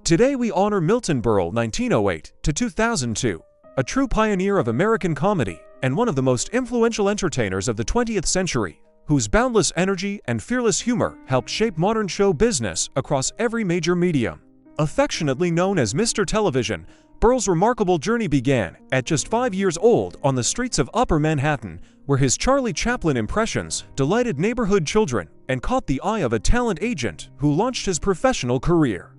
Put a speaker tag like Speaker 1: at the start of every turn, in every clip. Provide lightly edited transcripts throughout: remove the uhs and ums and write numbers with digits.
Speaker 1: Today we honor Milton Berle (1908 to 2002), a true pioneer of American comedy and one of the most influential entertainers of the 20th century, whose boundless energy and fearless humor helped shape modern show business across every major medium. Affectionately known as Mr. Television, Berle's remarkable journey began at just 5 years old on the streets of Upper Manhattan, where his Charlie Chaplin impressions delighted neighborhood children and caught the eye of a talent agent who launched his professional career.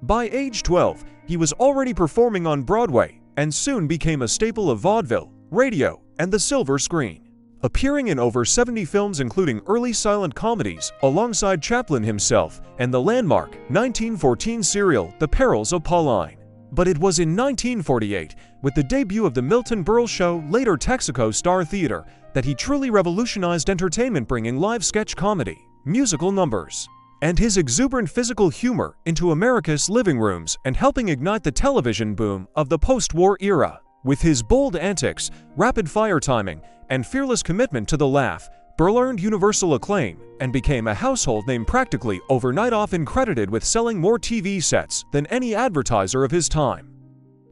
Speaker 1: By age 12, he was already performing on Broadway and soon became a staple of vaudeville, radio, and the silver screen, appearing in over 70 films including early silent comedies alongside Chaplin himself and the landmark 1914 serial The Perils of Pauline. But it was in 1948, with the debut of The Milton Berle Show, later Texaco Star Theater, that he truly revolutionized entertainment, bringing live sketch comedy, musical numbers, and his exuberant physical humor into America's living rooms and helping ignite the television boom of the post-war era. With his bold antics, rapid-fire timing, and fearless commitment to the laugh, Berle earned universal acclaim and became a household name practically overnight, often credited with selling more TV sets than any advertiser of his time.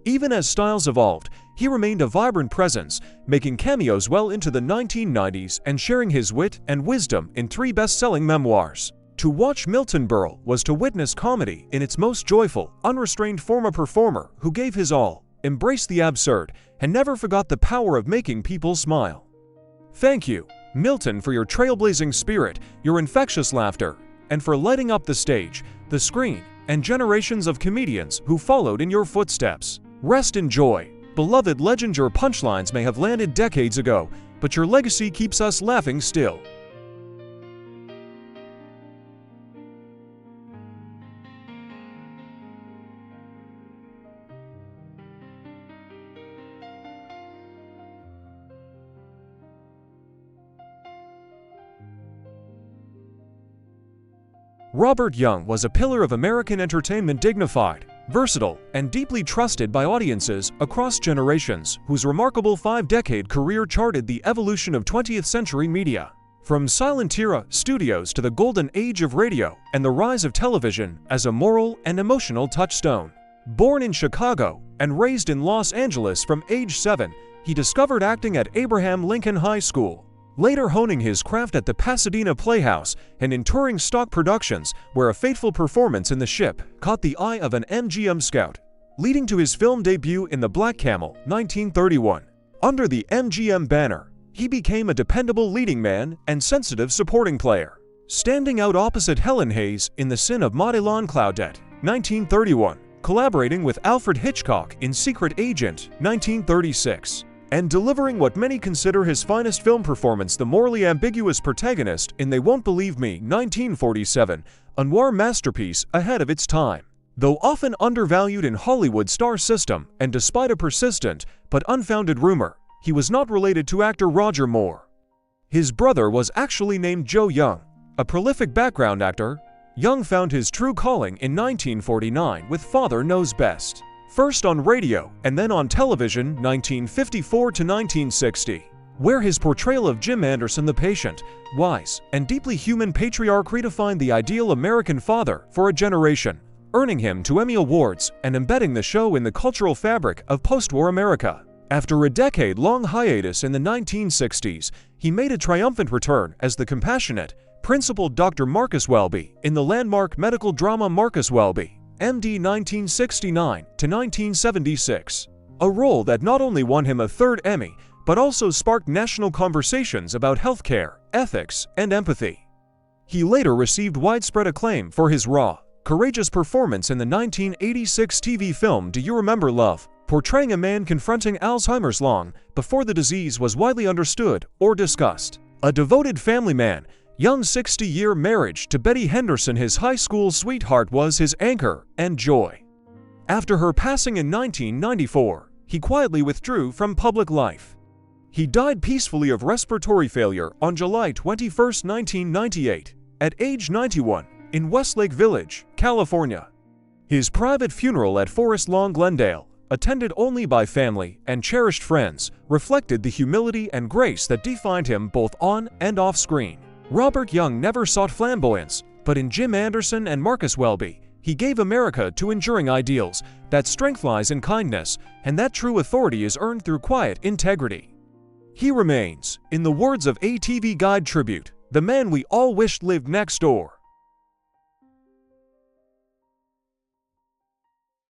Speaker 1: Even as styles evolved, he remained a vibrant presence, making cameos well into the 1990s and sharing his wit and wisdom in 3 best-selling memoirs. To watch Milton Berle was to witness comedy in its most joyful, unrestrained form. A performer who gave his all, embraced the absurd, and never forgot the power of making people smile. Thank you, Milton, for your trailblazing spirit, your infectious laughter, and for lighting up the stage, the screen, and generations of comedians who followed in your footsteps. Rest in joy, beloved legend. Your punchlines may have landed decades ago, but your legacy keeps us laughing still. Robert Young was a pillar of American entertainment, dignified, versatile, and deeply trusted by audiences across generations, whose remarkable 5-decade career charted the evolution of 20th century media. From silent era studios to the golden age of radio and the rise of television as a moral and emotional touchstone. Born in Chicago and raised in Los Angeles from age 7, he discovered acting at Abraham Lincoln High School, later honing his craft at the Pasadena Playhouse and in touring stock productions, where a fateful performance in The Ship caught the eye of an MGM scout, leading to his film debut in The Black Camel, 1931. Under the MGM banner, he became a dependable leading man and sensitive supporting player, standing out opposite Helen Hayes in The Sin of Madelon Claudette, 1931, collaborating with Alfred Hitchcock in Secret Agent, 1936, and delivering what many consider his finest film performance, the morally ambiguous protagonist in They Won't Believe Me, 1947, a noir masterpiece ahead of its time. Though often undervalued in Hollywood's star system, and despite a persistent but unfounded rumor, he was not related to actor Roger Moore. His brother was actually named Joe Young, a prolific background actor. Young found his true calling in 1949 with Father Knows Best, first on radio and then on television 1954 to 1960, where his portrayal of Jim Anderson, the patient, wise, and deeply human patriarch, redefined the ideal American father for a generation, earning him 2 Emmy Awards and embedding the show in the cultural fabric of post-war America. After a decade-long hiatus in the 1960s, he made a triumphant return as the compassionate, principled Dr. Marcus Welby in the landmark medical drama Marcus Welby, MD, 1969 to 1976, a role that not only won him a 3rd Emmy, but also sparked national conversations about healthcare, ethics, and empathy. He later received widespread acclaim for his raw, courageous performance in the 1986 TV film Do You Remember Love, portraying a man confronting Alzheimer's long before the disease was widely understood or discussed. A devoted family man, Young's 60-year marriage to Betty Henderson, his high school sweetheart, was his anchor and joy. After her passing in 1994, he quietly withdrew from public life. He died peacefully of respiratory failure on July 21, 1998, at age 91, in Westlake Village, California. His private funeral at Forest Lawn, Glendale, attended only by family and cherished friends, reflected the humility and grace that defined him both on and off screen. Robert Young never sought flamboyance, but in Jim Anderson and Marcus Welby, He gave America to enduring ideals, that strength lies in kindness, and that true authority is earned through quiet integrity. He remains, in the words of ATV Guide Tribute, the man we all wished lived next door.